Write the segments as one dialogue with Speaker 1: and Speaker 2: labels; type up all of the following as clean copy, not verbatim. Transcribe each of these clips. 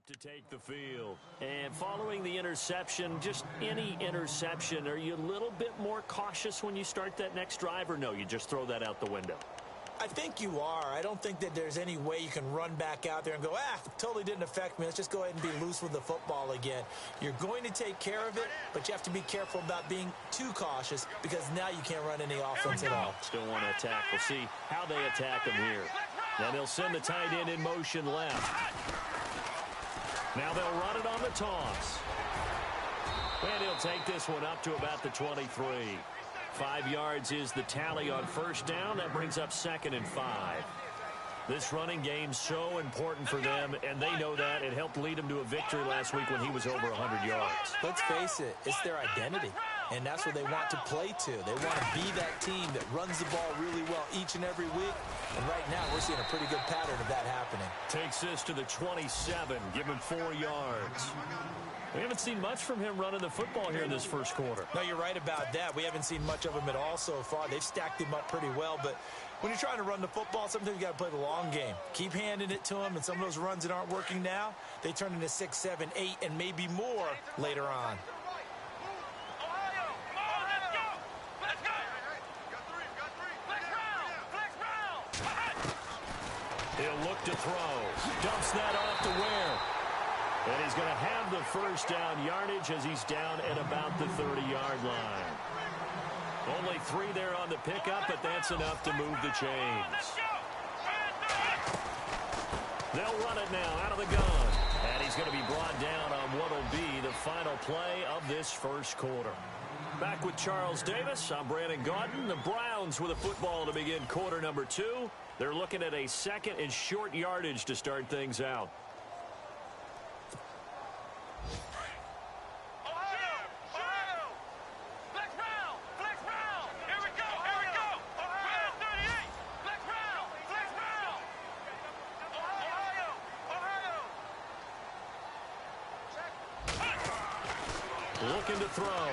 Speaker 1: to take the field. And following the interception, just any interception, are you a little bit more cautious when you start that next drive, or no, you just throw that out the window?
Speaker 2: I think you are. I don't think that there's any way you can run back out there and go, totally didn't affect me. Let's just go ahead and be loose with the football again. You're going to take care of it, but you have to be careful about being too cautious because now you can't run any offense at all.
Speaker 1: Still want to attack. We'll see how they attack him here. Now they'll send the tight end in motion left. Now they'll run it on the toss. And he'll take this one up to about the 23. 5 yards is the tally on first down. That brings up 2nd and 5. This running game's so important for them, and they know that. It helped lead them to a victory last week when he was over 100 yards.
Speaker 2: Let's face it, it's their identity, and that's what they want to play to. They want to be that team that runs the ball really well each and every week, and right now we're seeing a pretty good pattern of that happening.
Speaker 1: Takes this to the 27, give him 4 yards. We haven't seen much from him running the football here in this first quarter.
Speaker 2: No, you're right about that. We haven't seen much of him at all so far. They've stacked him up pretty well, but when you're trying to run the football, sometimes you got to play the long game. Keep handing it to him, and some of those runs that aren't working now, they turn into 6, 7, 8, and maybe more later on.
Speaker 1: He'll look to throw. Dumps that off to Ware. And he's going to have the first down yardage as he's down at about the 30-yard line. Only 3 there on the pickup, but that's enough to move the chains. They'll run it now out of the gun. And he's going to be brought down on what will be the final play of this first quarter. Back with Charles Davis, I'm Brandon Gaudin. The Browns with a football to begin quarter number 2. They're looking at a 2nd and short yardage to start things out. Looking to throw.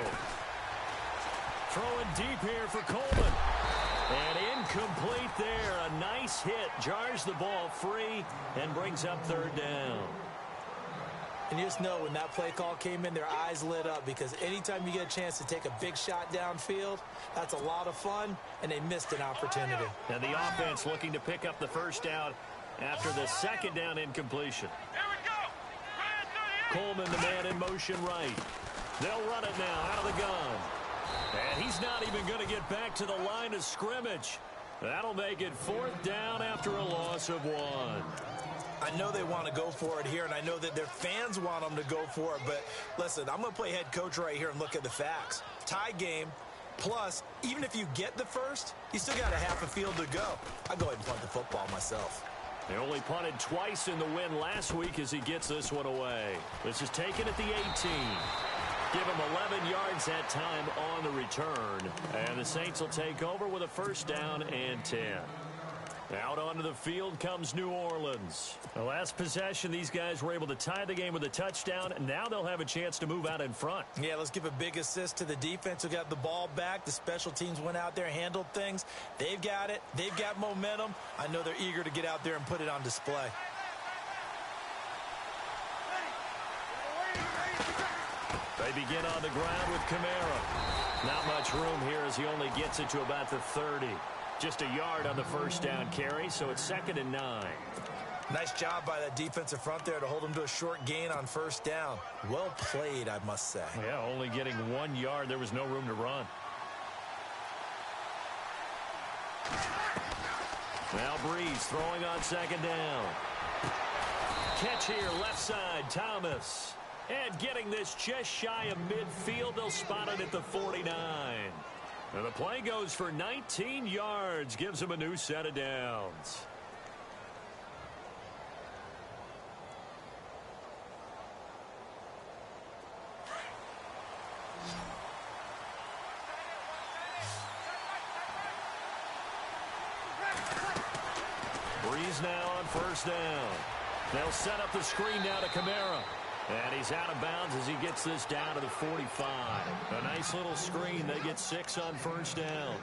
Speaker 1: Throwing deep here for Coleman. And incomplete there. A nice hit. Jars the ball free and brings up 3rd down.
Speaker 2: And you just know when that play call came in, their eyes lit up because anytime you get a chance to take a big shot downfield, that's a lot of fun, and they missed an opportunity.
Speaker 1: And the offense looking to pick up the first down after the 2nd down incompletion. Coleman, the man in motion right. They'll run it now out of the gun. And he's not even going to get back to the line of scrimmage. That'll make it 4th down after a loss of 1.
Speaker 2: I know they want to go for it here, and I know that their fans want them to go for it. But, listen, I'm going to play head coach right here and look at the facts. Tie game, plus, even if you get the first, you still got a half a field to go. I'll go ahead and punt the football myself.
Speaker 1: They only punted twice in the win last week as he gets this one away. This is taken at the 18. Give him 11 yards that time on the return. And the Saints will take over with a first down and 10. Out onto the field comes New Orleans. The last possession, these guys were able to tie the game with a touchdown, and now they'll have a chance to move out in front.
Speaker 2: Yeah, let's give a big assist to the defense who got the ball back. The special teams went out there, handled things. They've got it. They've got momentum. I know they're eager to get out there and put it on display.
Speaker 1: They begin on the ground with Kamara. Not much room here as he only gets it to about the 30. Just a yard on the first down carry, so it's 2nd and 9.
Speaker 2: Nice job by that defensive front there to hold him to a short gain on first down. Well played, I must say.
Speaker 1: Yeah, only getting 1 yard. There was no room to run. Now Breeze throwing on 2nd down. Catch here, left side, Thomas. And getting this just shy of midfield, they'll spot it at the 49. And the play goes for 19 yards, gives him a new set of downs. Breeze now on first down. They'll set up the screen now to Kamara. And he's out of bounds as he gets this down to the 45. A nice little screen. They get 6 on first down.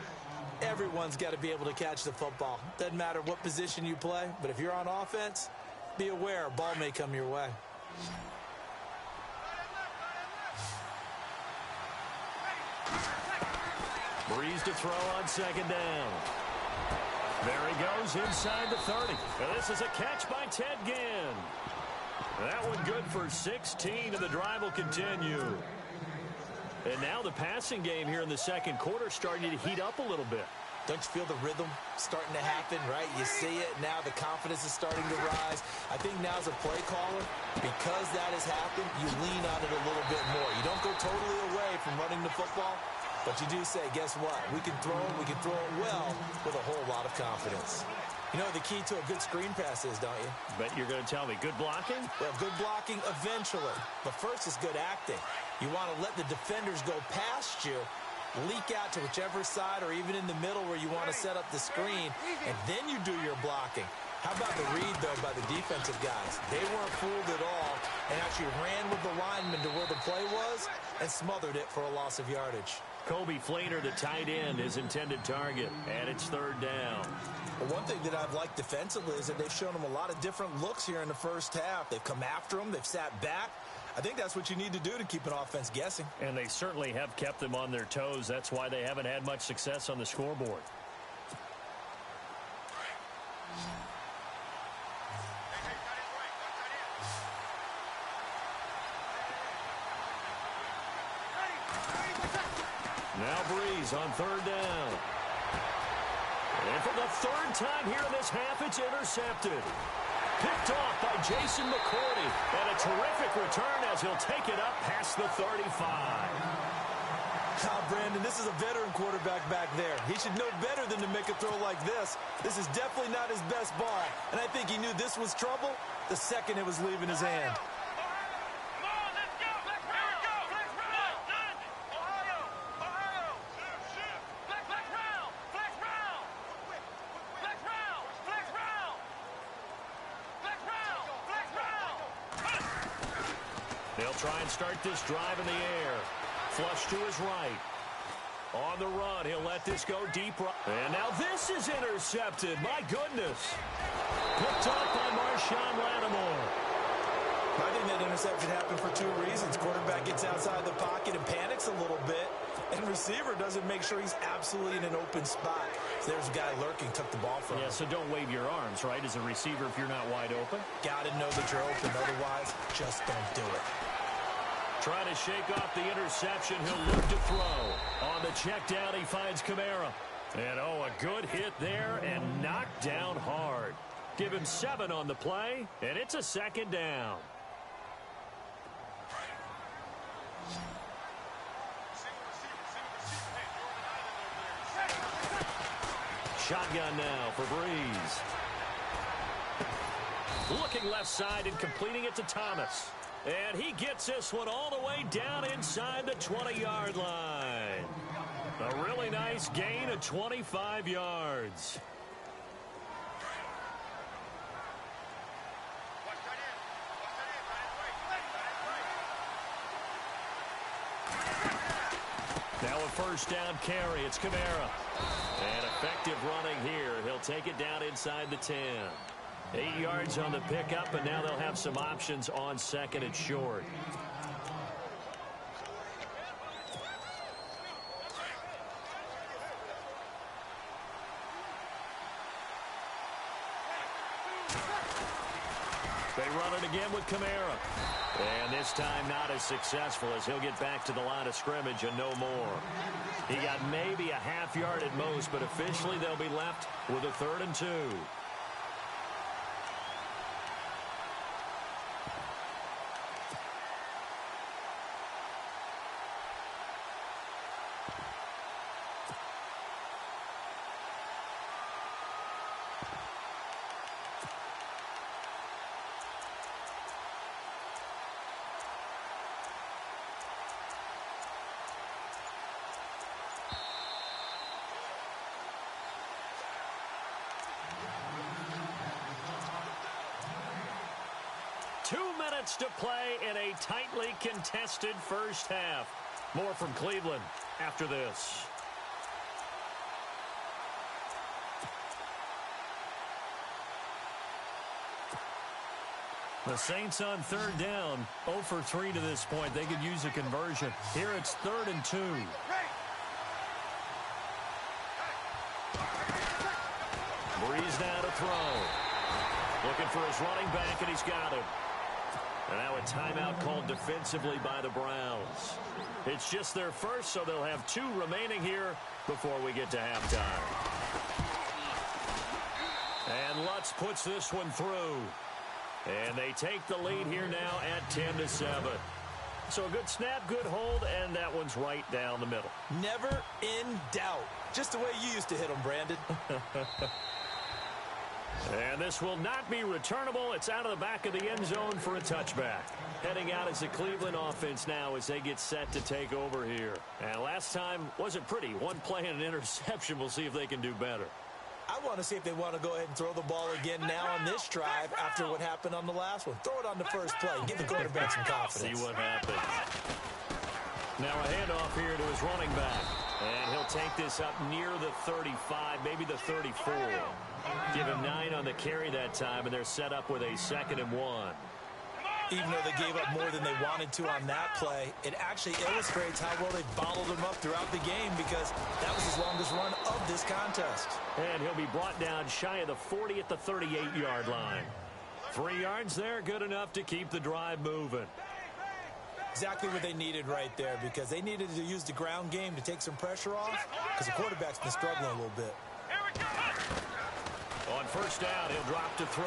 Speaker 2: Everyone's got to be able to catch the football. Doesn't matter what position you play, but if you're on offense, be aware a ball may come your way.
Speaker 1: Breeze to throw on second down. There he goes inside the 30. And this is a catch by Ted Ginn. That one good for 16, and the drive will continue. And now the passing game here in the second quarter starting to heat up a little bit.
Speaker 2: Don't you feel the rhythm starting to happen, right? You see it. Now the confidence is starting to rise. I think now as a play caller, because that has happened, you lean on it a little bit more. You don't go totally away from running the football, but you do say, guess what? We can throw it well with a whole lot of confidence. You know the key to a good screen pass is, don't you?
Speaker 1: Bet you're going to tell me good blocking?
Speaker 2: Well, good blocking eventually. But first is good acting. You want to let the defenders go past you, leak out to whichever side or even in the middle where you want to set up the screen, and then you do your blocking. How about the read, though, by the defensive guys? They weren't fooled at all and actually ran with the lineman to where the play was and smothered it for a loss of yardage.
Speaker 1: Kobe Flainer, the tight end, his intended target, and it's third down.
Speaker 2: Well, one thing that I've liked defensively is that they've shown them a lot of different looks here in the first half. They've come after them. They've sat back. I think that's what you need to do to keep an offense guessing.
Speaker 1: And they certainly have kept them on their toes. That's why they haven't had much success on the scoreboard. Now Breeze on third down. And for the third time here in this half, it's intercepted. Picked off by Jason McCourty. And a terrific return as he'll take it up past the 35.
Speaker 2: Brandon, this is a veteran quarterback back there. He should know better than to make a throw like this. This is definitely not his best ball. And I think he knew this was trouble the second it was leaving his hand.
Speaker 1: They'll try and start this drive in the air. Flush to his right. On the run, he'll let this go deep right. And now this is intercepted. My goodness. Picked off by Marshawn Lattimore.
Speaker 2: I think that interception happened for two reasons. Quarterback gets outside the pocket and panics a little bit. And receiver doesn't make sure he's absolutely in an open spot. So there's a guy lurking, took the ball from him.
Speaker 1: Yeah, so don't wave your arms, right, as a receiver if you're not wide open.
Speaker 2: Got to know that you're open. Otherwise, just don't do it.
Speaker 1: Trying to shake off the interception. He'll look to throw. On the check down, he finds Kamara. And, oh, a good hit there and knocked down hard. Give him 7 on the play, and it's a second down. Shotgun now for Breeze. Looking left side and completing it to Thomas. And he gets this one all the way down inside the 20-yard line. A really nice gain of 25 yards. Now a first down carry. It's Kamara. And effective running here. He'll take it down inside the 10. 8 yards on the pickup, and now they'll have some options on second and short. They run it again with Kamara. And this time not as successful as he'll get back to the line of scrimmage and no more. He got maybe a half yard at most, but officially they'll be left with a 3rd and 2. To play in a tightly contested first half. More from Cleveland after this. The Saints on third down, 0 for 3 to this point. They could use a conversion. Here it's 3rd and 2. Breeze now to throw. Looking for his running back, and he's got it. And now a timeout called defensively by the Browns. It's just their first, so they'll have 2 remaining here before we get to halftime. And Lutz puts this one through. And they take the lead here now at 10-7. So a good snap, good hold, and that one's right down the middle.
Speaker 2: Never in doubt. Just the way you used to hit them, Brandon.
Speaker 1: And this will not be returnable. It's out of the back of the end zone for a touchback. Heading out is the Cleveland offense now as they get set to take over here. And last time wasn't pretty. One play and an interception. We'll see if they can do better.
Speaker 2: I want to see if they want to go ahead and throw the ball again now on this drive after what happened on the last one. Throw it on the first play. Give the quarterback some confidence.
Speaker 1: See what happens. Now a handoff here to his running back. And he'll take this up near the 35, maybe the 34. Give him 9 on the carry that time, and they're set up with a 2nd and 1.
Speaker 2: Even though they gave up more than they wanted to on that play, it actually illustrates how well they bottled them up throughout the game because that was his longest run of this contest.
Speaker 1: And he'll be brought down shy of the 40 at the 38-yard line. 3 yards there, good enough to keep the drive moving.
Speaker 2: Exactly what they needed right there because they needed to use the ground game to take some pressure off because the quarterback's been struggling a little bit.
Speaker 1: On first down, he'll drop to throw.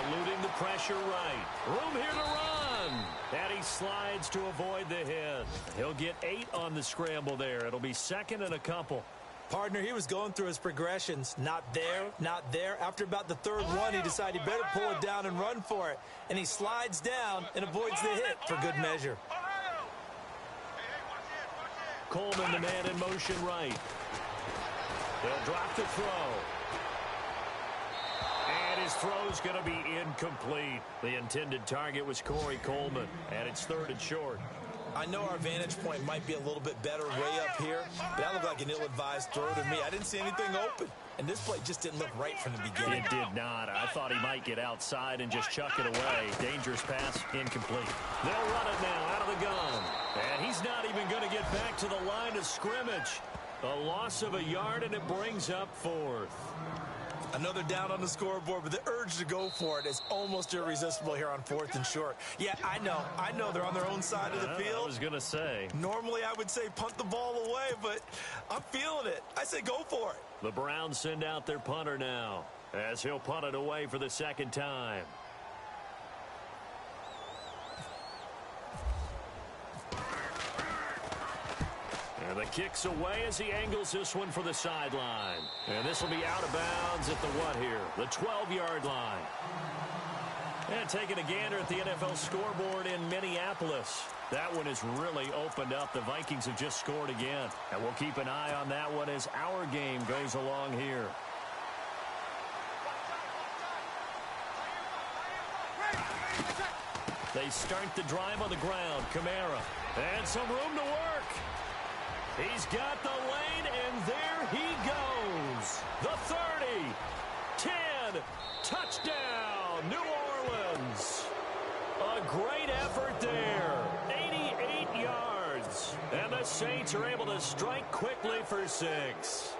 Speaker 1: Eluding the pressure right. Room here to run. And he slides to avoid the hit. He'll get 8 on the scramble there. It'll be 2nd and a couple.
Speaker 2: Partner, he was going through his progressions. Not there, not there. After about the 3rd one, he decided he better pull it down and run for it. And he slides down and avoids the hit for good measure.
Speaker 1: Coleman, the man in motion right. He'll drop to throw. And his throw's going to be incomplete. The intended target was Corey Coleman, and it's 3rd and short.
Speaker 2: I know our vantage point might be a little bit better way up here, but that looked like an ill-advised throw to me. I didn't see anything open, and this play just didn't look right from the beginning.
Speaker 1: It did not. I thought he might get outside and just chuck it away. Dangerous pass, incomplete. They'll run it now out of the gun. And he's not even going to get back to the line of scrimmage. A loss of a yard, and it brings up 4th.
Speaker 2: Another down on the scoreboard, but the urge to go for it is almost irresistible here on 4th and short. Yeah, I know they're on their own side of the field.
Speaker 1: I was going to say.
Speaker 2: Normally I would say punt the ball away, but I'm feeling it. I say go for it.
Speaker 1: The Browns send out their punter now as he'll punt it away for the 2nd time. And the kick's away as he angles this one for the sideline. And this will be out of bounds at the what here? The 12-yard line. And taking a gander at the NFL scoreboard in Minneapolis. That one has really opened up. The Vikings have just scored again. And we'll keep an eye on that one as our game goes along here. They start the drive on the ground. Kamara. And some room to work. He's got the lane, and there he goes. The 30, 10, touchdown, New Orleans. A great effort there, 88 yards. And the Saints are able to strike quickly for 6.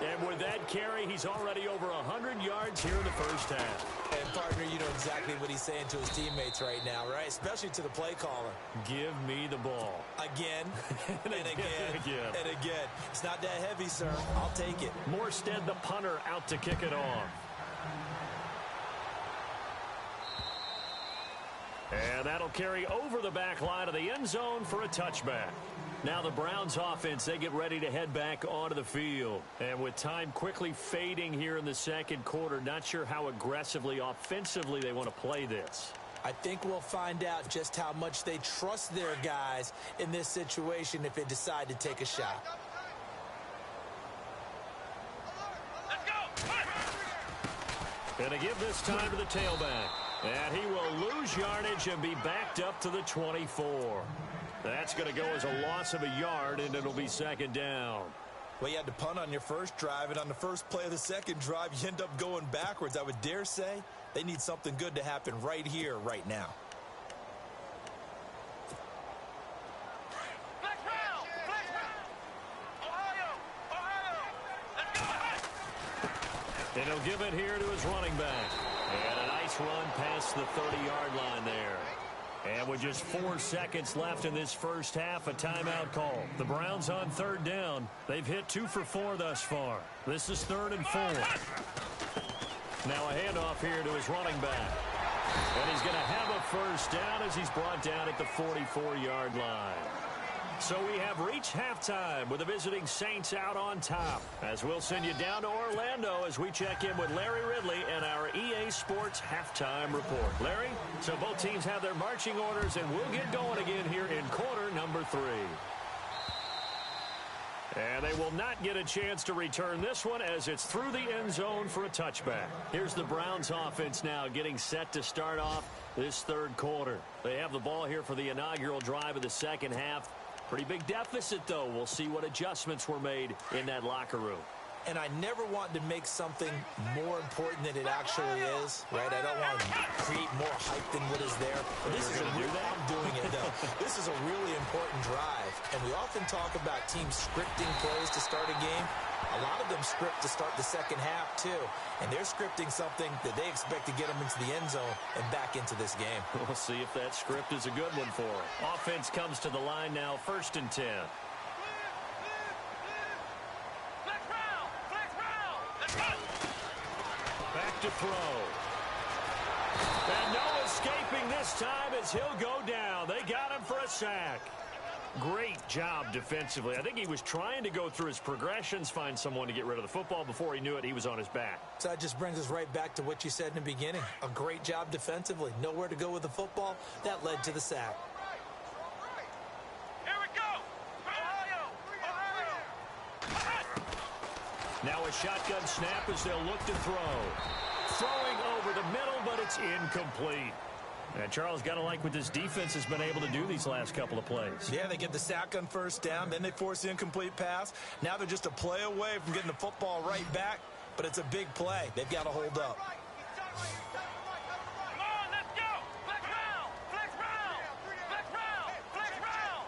Speaker 1: And with that carry, he's already over 100 yards here in the first half.
Speaker 2: And, partner, you know exactly what he's saying to his teammates right now, right? Especially to the play caller.
Speaker 1: Give me the ball.
Speaker 2: Again, and again, and again. It's not that heavy, sir. I'll take it.
Speaker 1: Morstead, the punter, out to kick it off. And that'll carry over the back line of the end zone for a touchback. Now the Browns offense, they get ready to head back onto the field. And with time quickly fading here in the 2nd quarter, not sure how aggressively, offensively they want to play this.
Speaker 2: I think we'll find out just how much they trust their guys in this situation if they decide to take a shot.
Speaker 1: And to give this time to the tailback. And he will lose yardage and be backed up to the 24. That's going to go as a loss of a yard, and it'll be 2nd down.
Speaker 2: Well, you had to punt on your first drive, and on the first play of the 2nd drive, you end up going backwards. I would dare say They need something good to happen right here, right now.
Speaker 1: And he'll give it here to his running back. And a nice run past the 30-yard line there. And with just 4 seconds left in this first half, a timeout call. The Browns on third down. They've hit 2 for 4 thus far. This is 3rd and 4. Now a handoff here to his running back. And he's going to have a first down as he's brought down at the 44-yard line. So we have reached halftime with the visiting Saints out on top. As we'll send you down to Orlando as we check in with Larry Ridley and our EA Sports halftime report. Larry, so both teams have their marching orders, and we'll get going again here in quarter number 3. And they will not get a chance to return this one as it's through the end zone for a touchback. Here's the Browns offense now getting set to start off this third quarter. They have the ball here for the inaugural drive of the second half. Pretty big deficit, though. We'll see what adjustments were made in that locker room.
Speaker 2: And I never want to make something more important than it actually is, right? I don't want to create more hype than what is there. But this is a real, I'm doing it, though. This is a really important drive. And we often talk about teams scripting plays to start a game. A lot of them script to start the second half, too. And they're scripting something that they expect to get them into the end zone and back into this game.
Speaker 1: We'll see if that script is a good one for them. Offense comes to the line now, 1st and 10. Back to throw. And no escaping this time as he'll go down. They got him for a sack. Great job defensively. I think he was trying to go through his progressions, find someone to get rid of the football. Before he knew it, he was on his back.
Speaker 2: So that just brings us right back to what you said in the beginning. A great job defensively. Nowhere to go with the football. That led to the sack.
Speaker 3: Here we go.
Speaker 1: Now a shotgun snap as they'll look to throw. Throwing over the middle, but it's incomplete. And Charles, got to like what this defense has been able to do these last couple of plays.
Speaker 2: Yeah, they get the sack on first down, then they force the incomplete pass. Now they're just a play away from getting the football right back, but it's a big play. They've got to hold up.
Speaker 3: Come on, let's go. Flex round. Flex round. Flex round. Flex round.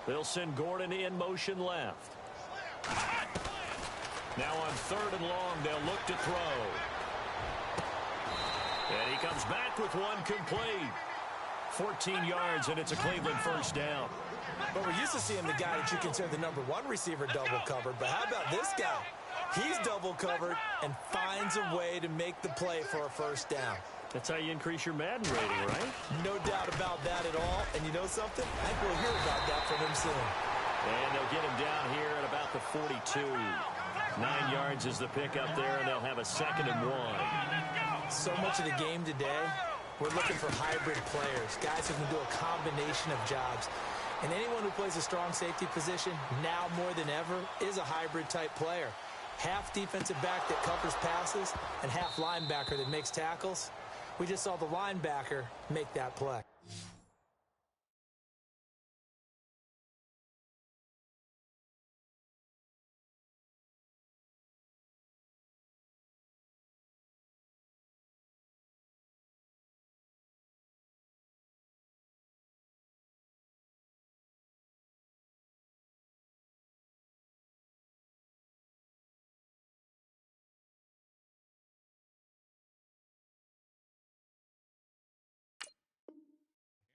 Speaker 1: They'll send Gordon in motion left. Now on 3rd and long, they'll look to throw. And he comes back with one complete. 14 yards, and it's a Cleveland first down.
Speaker 2: But we're used to seeing the guy that you consider the number 1 receiver double covered. But how about this guy? He's double covered and finds a way to make the play for a first down.
Speaker 1: That's how you increase your Madden rating, right?
Speaker 2: No doubt about that at all. And you know something? I think we'll hear about that from him soon.
Speaker 1: And they'll get him down here at about the 42. 9 yards is the pickup there, and they'll have a 2nd and 1.
Speaker 2: So much of the game today, we're looking for hybrid players, guys who can do a combination of jobs. And anyone who plays a strong safety position, now more than ever, is a hybrid type player. Half defensive back that covers passes and half linebacker that makes tackles. We just saw the linebacker make that play.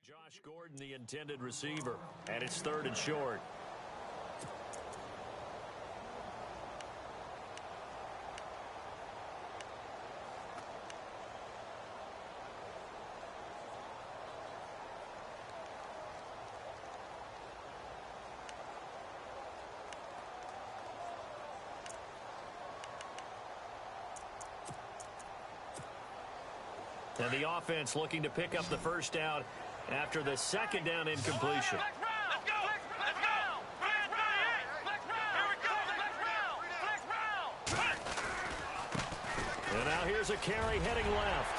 Speaker 1: Josh Gordon, the intended receiver, and it's 3rd and short. And the offense looking to pick up the first down after the 2nd down incompletion.
Speaker 3: Let's go. Let's go. Flex round. Here we go. Flex round.
Speaker 1: And now here's a carry heading left.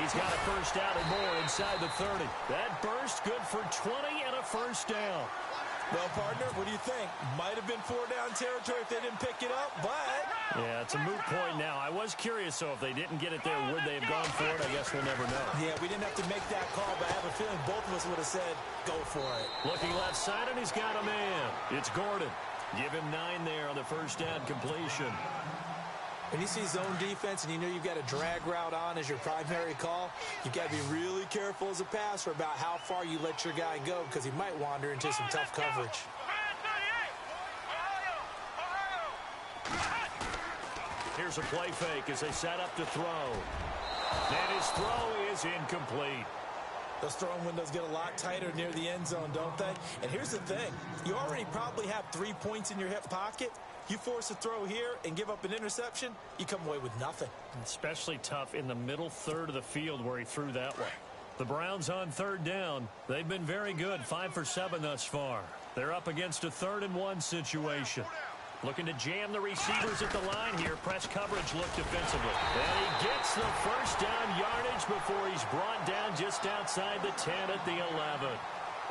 Speaker 1: He's got a first down and more inside the 30. That burst good for 20 and a first down.
Speaker 2: Well, partner, what do you think? Might have been 4-down territory if they didn't pick it up, but...
Speaker 1: Yeah, it's a moot point now. I was curious, so if they didn't get it there, would they have gone for it? I guess we'll never know.
Speaker 2: Yeah, we didn't have to make that call, but I have a feeling both of us would have said, go for it.
Speaker 1: Looking left side, and he's got a man. It's Gordon. Give him 9 there on the first down completion.
Speaker 2: When you see zone defense and you know you've got a drag route on as your primary call, you've got to be really careful as a passer about how far you let your guy go because he might wander into some tough coverage.
Speaker 1: Here's a play fake as they set up to throw. And his throw is incomplete.
Speaker 2: Those throwing windows get a lot tighter near the end zone, don't they? And here's the thing. You already probably have 3 points in your hip pocket. You force a throw here and give up an interception, you come away with nothing.
Speaker 1: Especially tough in the middle third of the field where he threw that way. The Browns on third down. They've been very good, 5 for 7 thus far. They're up against a 3rd-and-1 situation. Looking to jam the receivers at the line here. Press coverage look defensively. And he gets the first down yardage before he's brought down just outside the 10 at the 11.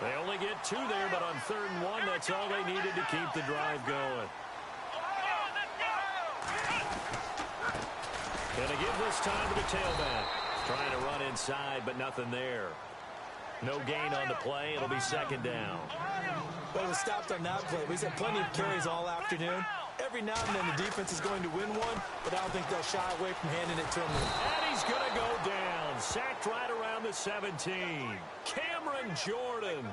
Speaker 1: They only get 2 there, but on 3rd and 1, that's all they needed to keep the drive going. Gonna give this time to the tailback. Trying to run inside, but nothing there. No gain on the play. It'll be 2nd down.
Speaker 2: Well, it was stopped on that play. We've had plenty of carries all afternoon. Every now and then the defense is going to win one, but I don't think they'll shy away from handing it to him.
Speaker 1: And he's going to go down. Sacked right around the 17. Cameron Jordan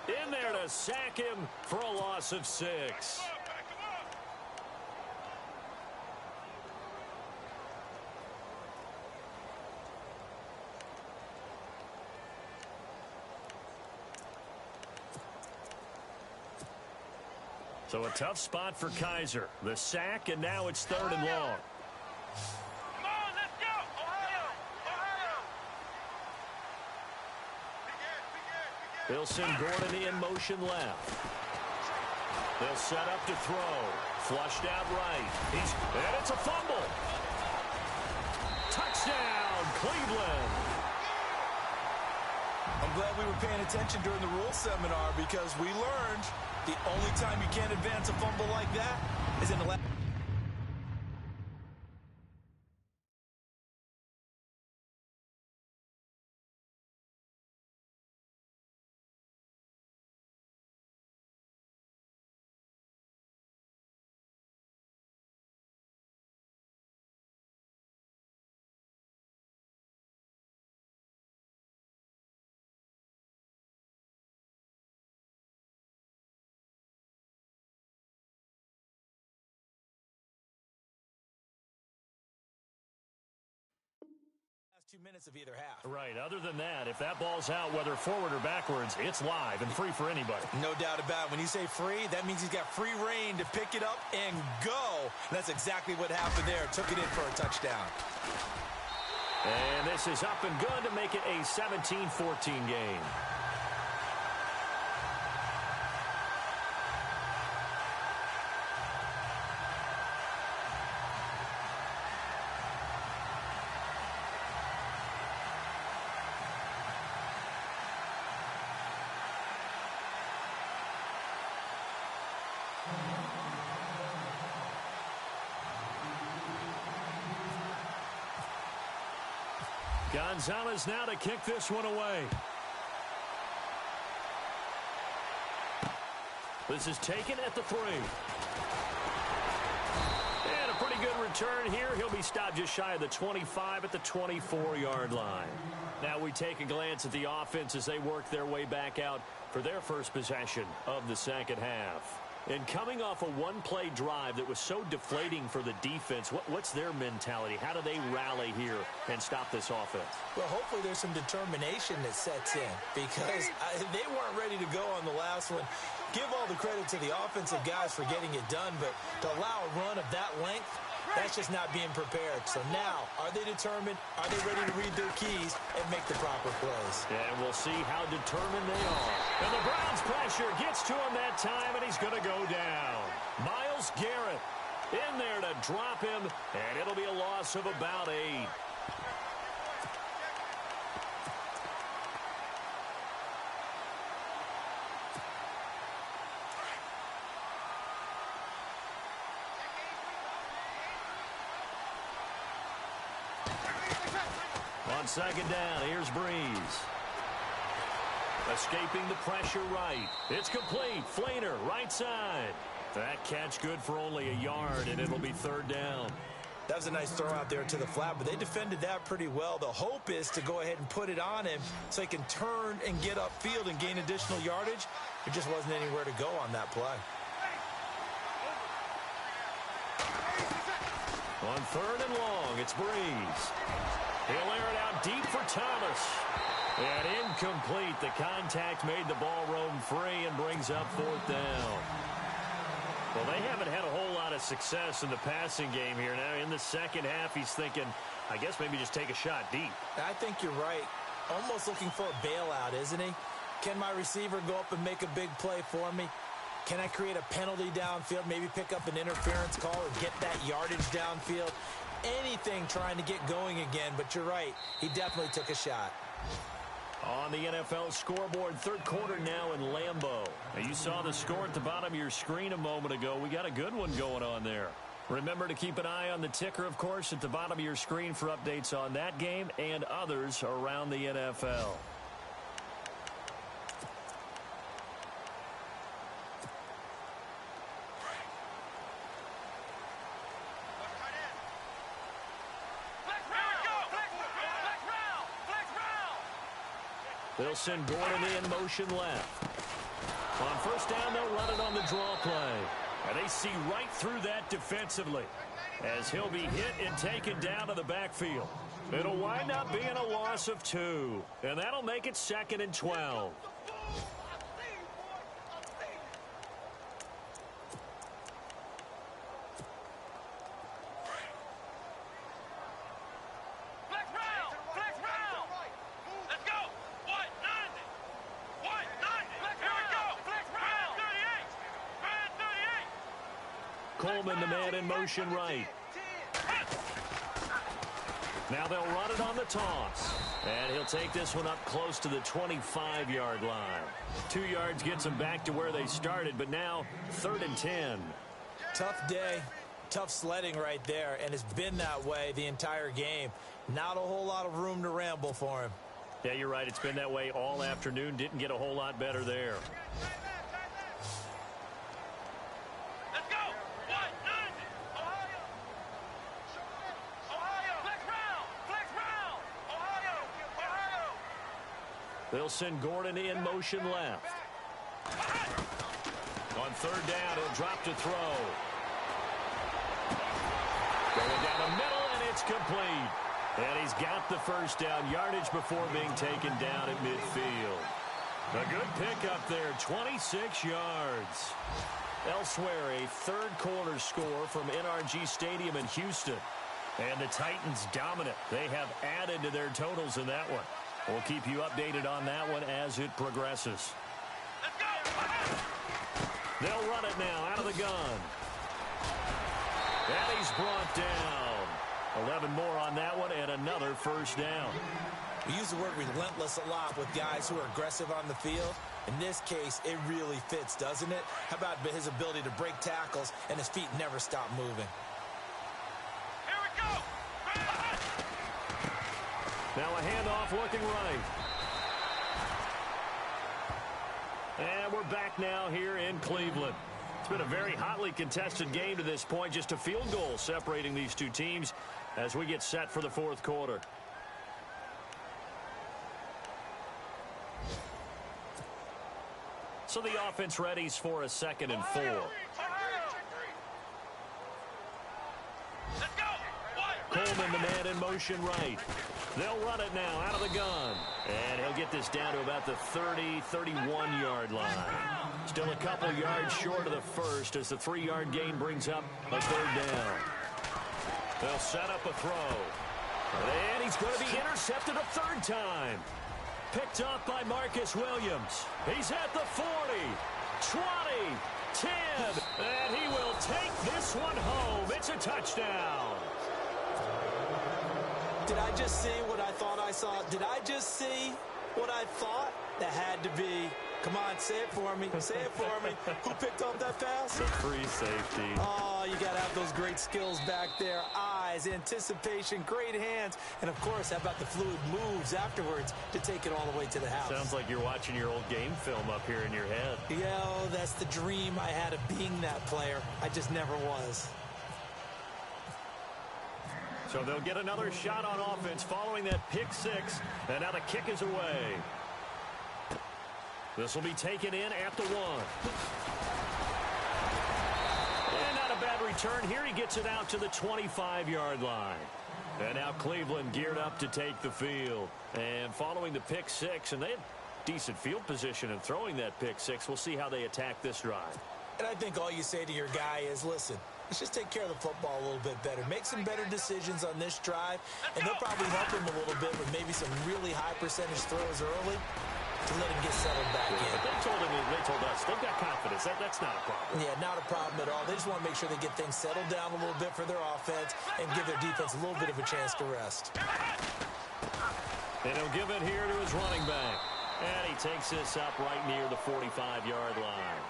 Speaker 1: in there to sack him for a loss of 6. So a tough spot for Kaiser. The sack, and now it's 3rd and long.
Speaker 3: Come on, let's go! Ohio!
Speaker 1: They'll send Gordon in motion left. They'll set up to throw. Flushed out right. And it's a fumble. Touchdown, Cleveland.
Speaker 2: I'm glad we were paying attention during the rules seminar because we learned the only time you can't advance a fumble like that is in the last. last 2 minutes of either half.
Speaker 1: Right. Other than that, if that ball's out, whether forward or backwards, it's live and free for anybody.
Speaker 2: No doubt about it. When you say free, that means he's got free reign to pick it up and go. And that's exactly what happened there. Took it in for a touchdown.
Speaker 1: And this is up and good to make it a 17-14 game. Gonzalez now to kick this one away. This is taken at the 3. And a pretty good return here. He'll be stopped just shy of the 25 at the 24-yard line. Now we take a glance at the offense as they work their way back out for their first possession of the second half. And coming off a one-play drive that was so deflating for the defense, what's their mentality? How do they rally here and stop this offense?
Speaker 2: Well, hopefully there's some determination that sets in because they weren't ready to go on the last one. Give all the credit to the offensive guys for getting it done, but to allow a run of that length, that's just not being prepared. So now, are they determined? Are they ready to read their keys and make the proper plays?
Speaker 1: And we'll see how determined they are. And the Browns' pressure gets to him that time, and he's going to go down. Myles Garrett in there to drop him, and it'll be a loss of about 8. On second down, here's Breeze. Escaping the pressure right. It's complete. Flainer, right side. That catch good for only a yard, and it'll be third down.
Speaker 2: That was a nice throw out there to the flat, but they defended that pretty well. The hope is to go ahead and put it on him so he can turn and get upfield and gain additional yardage. There just wasn't anywhere to go on that play.
Speaker 1: On third and long, it's Breeze. He'll air it out deep for Thomas. And incomplete. The contact made the ball roam free and brings up fourth down. Well, they haven't had a whole lot of success in the passing game here. Now, in the second half, he's thinking, I guess maybe just take a shot deep.
Speaker 2: I think you're right. Almost looking for a bailout, isn't he? Can my receiver go up and make a big play for me? Can I create a penalty downfield, maybe pick up an interference call or get that yardage downfield? Anything trying to get going again, but you're right. He definitely took a shot.
Speaker 1: On the NFL scoreboard, third quarter now in Lambeau. Now, you saw the score at the bottom of your screen a moment ago. We got a good one going on there. Remember to keep an eye on the ticker, of course, at the bottom of your screen for updates on that game and others around the NFL. They'll send Gordon in motion left. On first down, they'll run it on the draw play. And they see right through that defensively as he'll be hit and taken down to the backfield. It'll wind up being a loss of 2. And that'll make it 2nd and 12. Coleman, the man in motion right. Now they'll run it on the toss. And he'll take this one up close to the 25-yard line. 2 yards gets them back to where they started, but now 3rd and 10.
Speaker 2: Tough day, tough sledding right there, and it's been that way the entire game. Not a whole lot of room to ramble for him.
Speaker 1: Yeah, you're right. It's been that way all afternoon. Didn't get a whole lot better there. They'll send Gordon in motion left. On third down, he'll drop to throw. Going down the middle, and it's complete. And he's got the first down yardage before being taken down at midfield. A good pickup there, 26 yards. Elsewhere, a third quarter score from NRG Stadium in Houston. And the Titans dominant. They have added to their totals in that one. We'll keep you updated on that one as it progresses. They'll run it now out of the gun. And he's brought down. 11 more on that one and another first down.
Speaker 2: We use the word relentless a lot with guys who are aggressive on the field. In this case, it really fits, doesn't it? How about his ability to break tackles and his feet never stop moving?
Speaker 3: Here we go!
Speaker 1: Now a handoff looking right. And we're back now here in Cleveland. It's been a very hotly contested game to this point. Just a field goal separating these two teams as we get set for the fourth quarter. So the offense readies for a 2nd and 4. Coleman, the man in motion right. They'll run it now out of the gun. And he'll get this down to about the 30, 31-yard line. Still a couple yards short of the first as the 3-yard gain brings up a third down. They'll set up a throw. And he's going to be intercepted a third time. Picked off by Marcus Williams. He's at the 40, 20, 10, and he will take this one home. It's a touchdown.
Speaker 2: Did I just see what I thought I saw? Did I just see what I thought? That had to be Come on, say it for me. Say it for me. Who picked up that pass?
Speaker 1: The free safety.
Speaker 2: Oh, you got to have those great skills back there. Eyes, anticipation, great hands. And, of course, how about the fluid moves afterwards to take it all the way to the house?
Speaker 1: Sounds like you're watching your old game film up here in your head.
Speaker 2: Yeah, oh, that's the dream I had of being that player. I just never was.
Speaker 1: So they'll get another shot on offense following that pick six. And now the kick is away. This will be taken in at the 1. And not a bad return here. He gets it out to the 25-yard line. And now Cleveland geared up to take the field. And following the pick six, and they have decent field position in throwing that pick six. We'll see how they attack this drive.
Speaker 2: And I think all you say to your guy is, listen, let's just take care of the football a little bit better. Make some better decisions on this drive, and they'll probably help him a little bit with maybe some really high percentage throws early to let him get settled back in.
Speaker 1: But they told us they've got confidence. That's not a problem.
Speaker 2: Yeah, not a problem at all. They just want to make sure they get things settled down a little bit for their offense and give their defense a little bit of a chance to rest.
Speaker 1: And he'll give it here to his running back. And he takes this up right near the 45-yard line.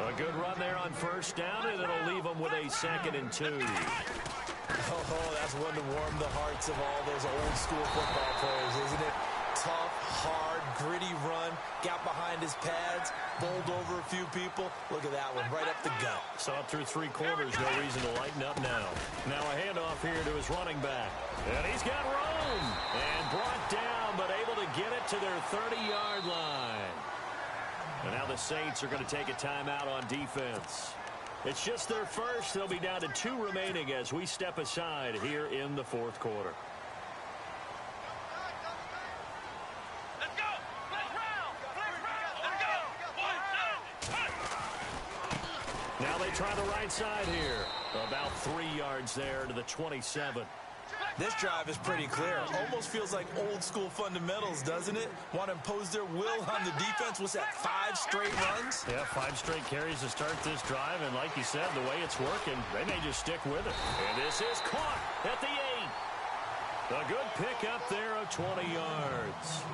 Speaker 1: A good run there on first down, and it'll leave them with a 2nd and 2.
Speaker 2: Oh, that's one to warm the hearts of all those old-school football players, isn't it? Tough, hard, gritty run, got behind his pads, bowled over a few people. Look at that one, right up the gut.
Speaker 1: Saw it through 3 quarters, no reason to lighten up now. Now a handoff here to his running back. And he's got room. And brought down, but able to get it to their 30-yard line. And now the Saints are going to take a timeout on defense. It's just their first. They'll be down to 2 remaining as we step aside here in the 4th quarter.
Speaker 3: Let's go! Let's round! Let's go! 1, 2,
Speaker 1: Now they try the right side here. About 3 yards there to the 27.
Speaker 2: This drive is pretty clear. Almost feels like old-school fundamentals, doesn't it? Want to impose their will on the defense. What's that, 5 straight runs?
Speaker 1: Yeah, 5 straight carries to start this drive. And like you said, the way it's working, they may just stick with it. And this is caught at the 8. A good pick up there of 20 yards.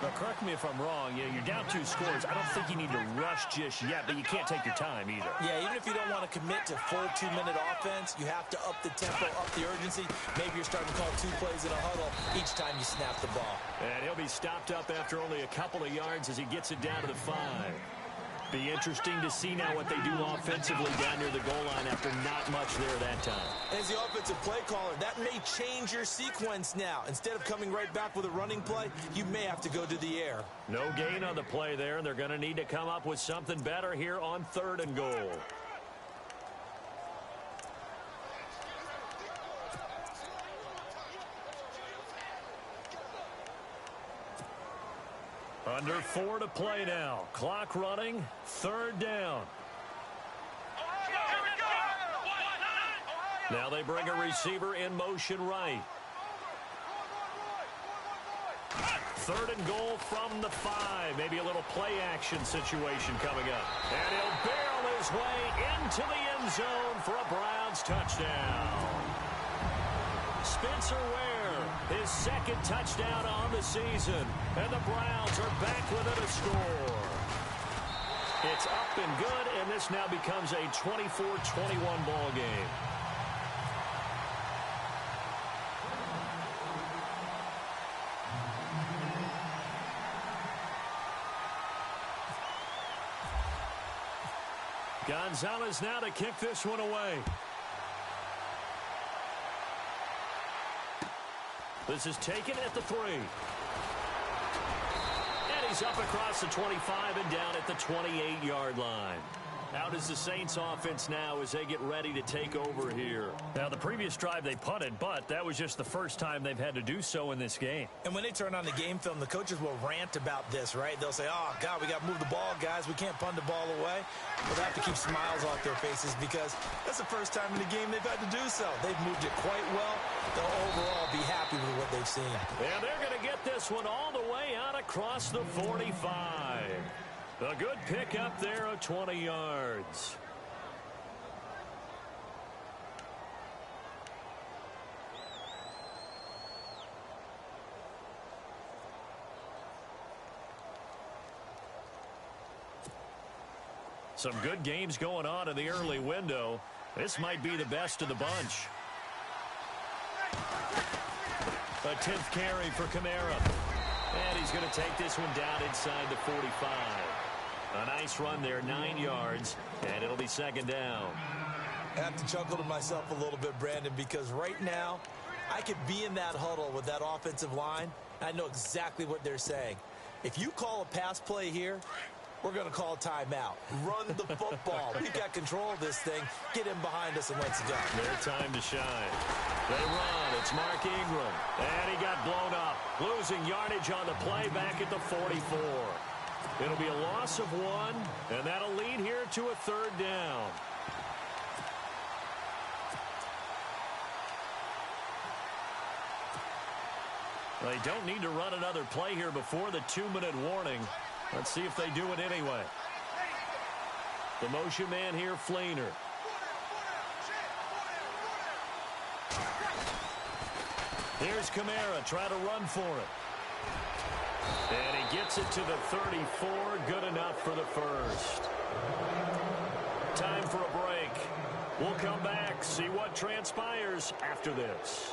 Speaker 1: Now, correct me if I'm wrong. Yeah, you're down 2 scores. I don't think you need to rush just yet, but you can't take your time either.
Speaker 2: Yeah, even if you don't want to commit to full 2-minute offense, you have to up the tempo, up the urgency. Maybe you're starting to call 2 plays in a huddle each time you snap the ball.
Speaker 1: And he'll be stopped up after only a couple of yards as he gets it down to the 5. Be interesting to see now what they do offensively down near the goal line after not much there that time.
Speaker 2: As the offensive play caller, that may change your sequence now. Instead of coming right back with a running play, you may have to go to the air.
Speaker 1: No gain on the play there, and they're going to need to come up with something better here on 3rd and goal. Under 4 to play now. Clock running. 3rd down. Now they bring a receiver in motion right. 3rd and goal from the 5. Maybe a little play action situation coming up. And he'll barrel his way into the end zone for a Browns touchdown. Spencer Ware, his 2nd touchdown on the season. And the Browns are back within a score. It's up and good, and this now becomes a 24-21 ball game. Gonzalez now to kick this one away. This is taken at the 3. And he's up across the 25 and down at the 28-yard line. Out is the Saints offense now as they get ready to take over here. Now, the previous drive they punted, but that was just the first time they've had to do so in this game.
Speaker 2: And when they turn on the game film, the coaches will rant about this, right? They'll say, oh, God, we got to move the ball, guys. We can't punt the ball away. But they have to keep smiles off their faces because that's the first time in the game they've had to do so. They've moved it quite well. They'll overall be happy with what they've seen.
Speaker 1: And they're going to get this one all the way out across the 45. A good pick up there of 20 yards. Some good games going on in the early window. This might be the best of the bunch. A 10th carry for Kamara. And he's going to take this one down inside the 45. A nice run there, 9 yards, and it'll be second down.
Speaker 2: I have to chuckle to myself a little bit, Brandon, because right now I could be in that huddle with that offensive line. I know exactly what they're saying. If you call a pass play here, we're going to call a timeout. Run the football. We've got control of this thing. Get him behind us and let's go.
Speaker 1: Their time to shine. They run. It's Mark Ingram. And he got blown up. Losing yardage on the play back at the 44. It'll be a loss of 1, and that'll lead here to a third down. They don't need to run another play here before the 2-minute warning. Let's see if they do it anyway. The motion man here, Fleener. Here's Kamara, try to run for it. And he gets it to the 34, good enough for the first. Time for a break. We'll come back, see what transpires after this.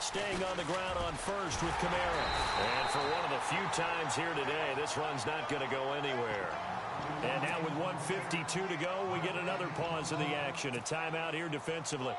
Speaker 1: Staying on the ground on first with Kamara. And for one of the few times here today, this run's not going to go anywhere. And now with 1:52 to go, we get another pause in the action. A timeout here defensively.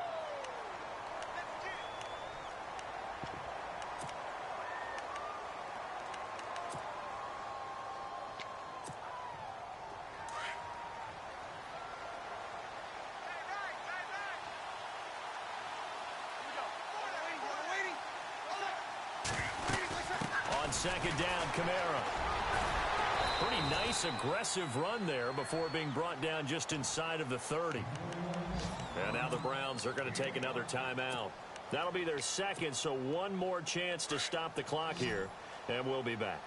Speaker 1: Second down, Kamara. Pretty nice, aggressive run there before being brought down just inside of the 30. And now the Browns are going to take another timeout. That'll be their second, so one more chance to stop the clock here, and we'll be back.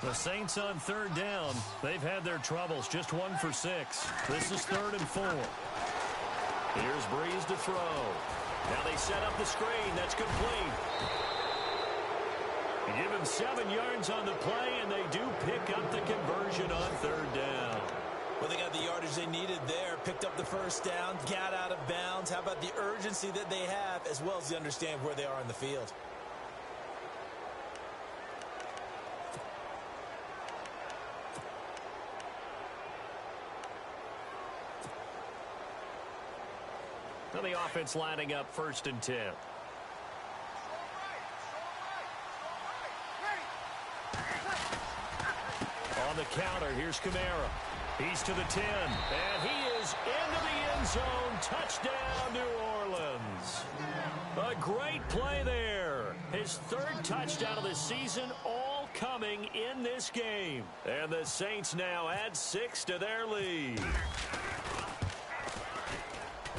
Speaker 1: The Saints on third down. They've had their troubles, just 1 for 6. This is 3rd and 4. Here's Breeze to throw. Now they set up the screen. That's complete. Give him 7 yards on the play, and they do pick up the conversion on third down.
Speaker 2: Well, they got the yardage they needed there, picked up the first down, got out of bounds. How about the urgency that they have, as well as they understand where they are in the field?
Speaker 1: Now the offense lining up 1st and 10. On the counter, here's Kamara. He's to the 10, and he is into the end zone. Touchdown, New Orleans. A great play there. His 3rd touchdown of the season, all coming in this game. And the Saints now add 6 to their lead.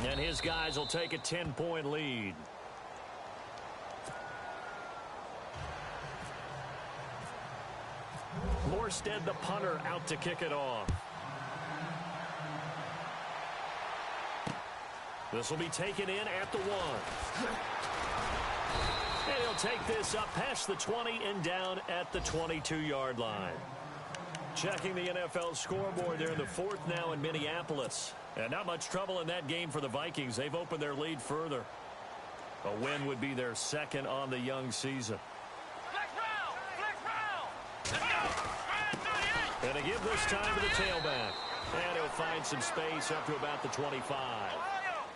Speaker 1: And his guys will take a 10-point lead. Morstead, the punter, out to kick it off. This will be taken in at the 1. And he'll take this up past the 20 and down at the 22-yard line. Checking the NFL scoreboard, they're in the 4th now in Minneapolis. And not much trouble in that game for the Vikings. They've opened their lead further. A win would be their 2nd on the young season. And to give this time to the tailback. And he'll find some space up to about the 25.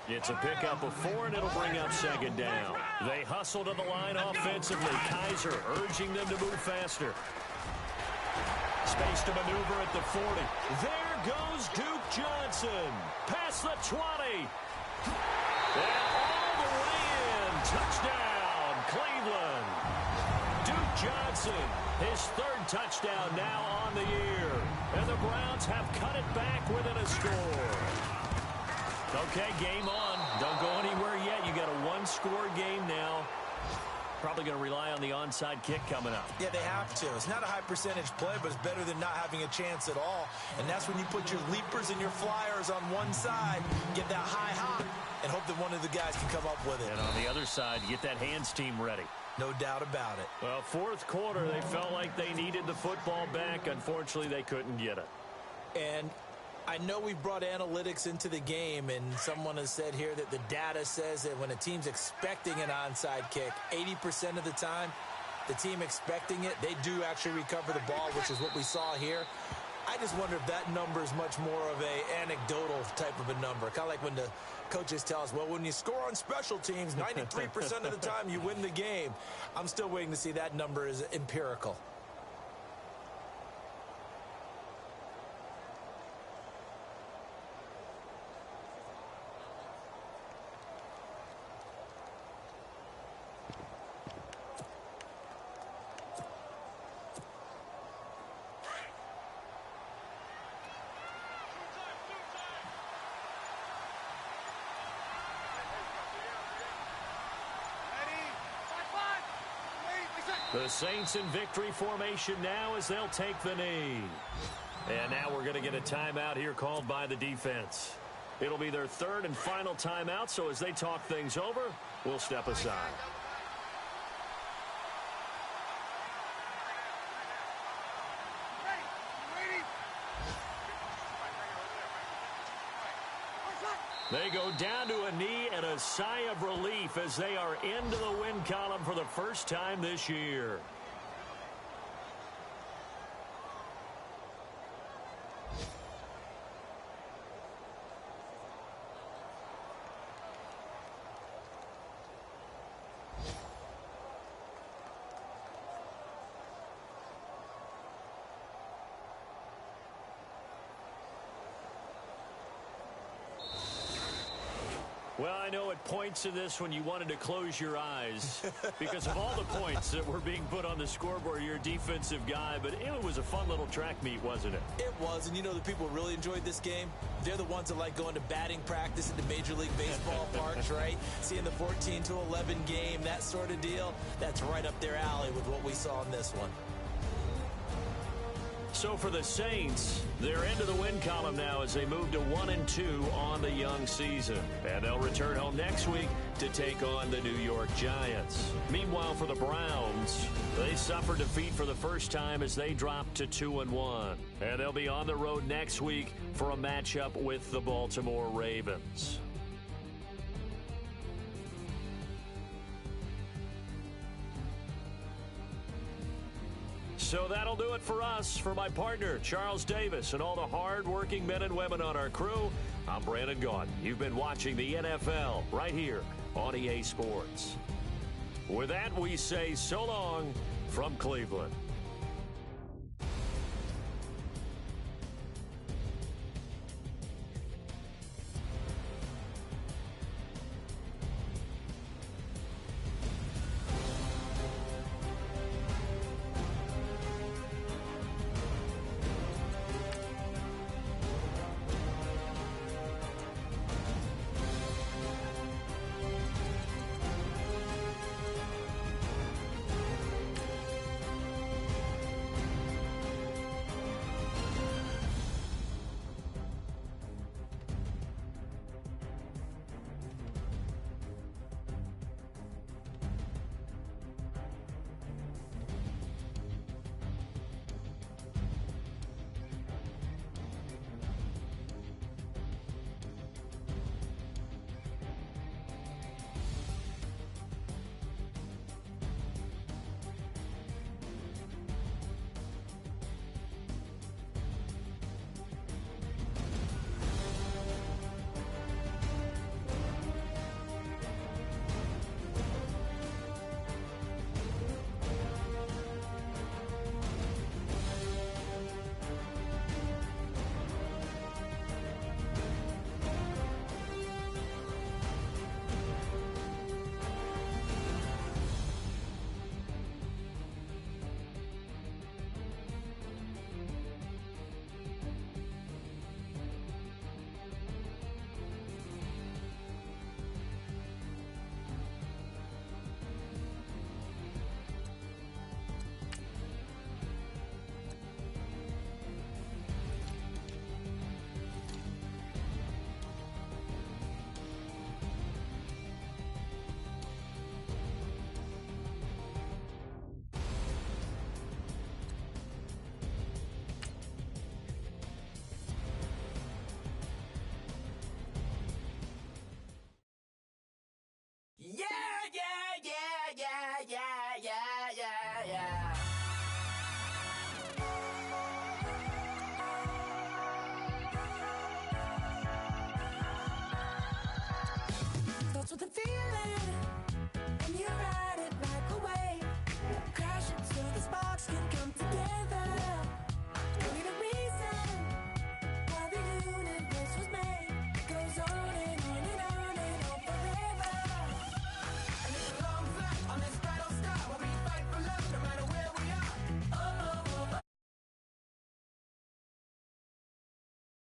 Speaker 1: It's a pickup of 4, and it'll bring up 2nd down. They hustle to the line offensively. Kaiser urging them to move faster. Space to maneuver at the 40. There goes Duke Johnson. Past the 20. And all the way in. Touchdown, Cleveland. Duke Johnson, his 3rd touchdown now on the year. And the Browns have cut it back within a score. Okay, game on. Don't go anywhere yet. You got a 1-score game now. probably going to rely on the onside kick coming up.
Speaker 2: Yeah, they have to. It's not a high percentage play, but it's better than not having a chance at all. And that's when you put your leapers and your flyers on one side, get that high hop, and hope that one of the guys can come up with it.
Speaker 1: And on the other side, you get that hands team ready.
Speaker 2: No doubt about it.
Speaker 1: Well, fourth quarter, they felt like they needed the football back. Unfortunately, they couldn't get it.
Speaker 2: And I know we brought analytics into the game, and someone has said here that the data says that when a team's expecting an onside kick, 80% of the time, the team expecting it, they do actually recover the ball, which is what we saw here. I just wonder if that number is much more of a anecdotal type of a number. Kind of like when the coaches tell us, well, when you score on special teams, 93% of the time you win the game. I'm still waiting to see that number is empirical.
Speaker 1: The Saints in victory formation now as they'll take the knee. And now we're going to get a timeout here called by the defense. It'll be their third and final timeout, so as they talk things over, we'll step aside. They go down to a knee and a sigh of relief as they are into the win column for the first time this year. Well, I know at points in this when you wanted to close your eyes because of all the points that were being put on the scoreboard. You're a defensive guy, but it was a fun little track meet, wasn't it?
Speaker 2: It was, and you know the people who really enjoyed this game? They're the ones that like going to batting practice at the Major League Baseball parks, right? Seeing the 14-11 game, that sort of deal. That's right up their alley with what we saw in this one.
Speaker 1: So for the Saints, they're into the win column now as they move to 1-2 on the young season. And they'll return home next week to take on the New York Giants. Meanwhile, for the Browns, they suffered defeat for the first time as they dropped to 2-1. And they'll be on the road next week for a matchup with the Baltimore Ravens. So that'll do it for us. For my partner, Charles Davis, and all the hard-working men and women on our crew, I'm Brandon Gaudin. You've been watching the NFL right here on EA Sports. With that, we say so long from Cleveland.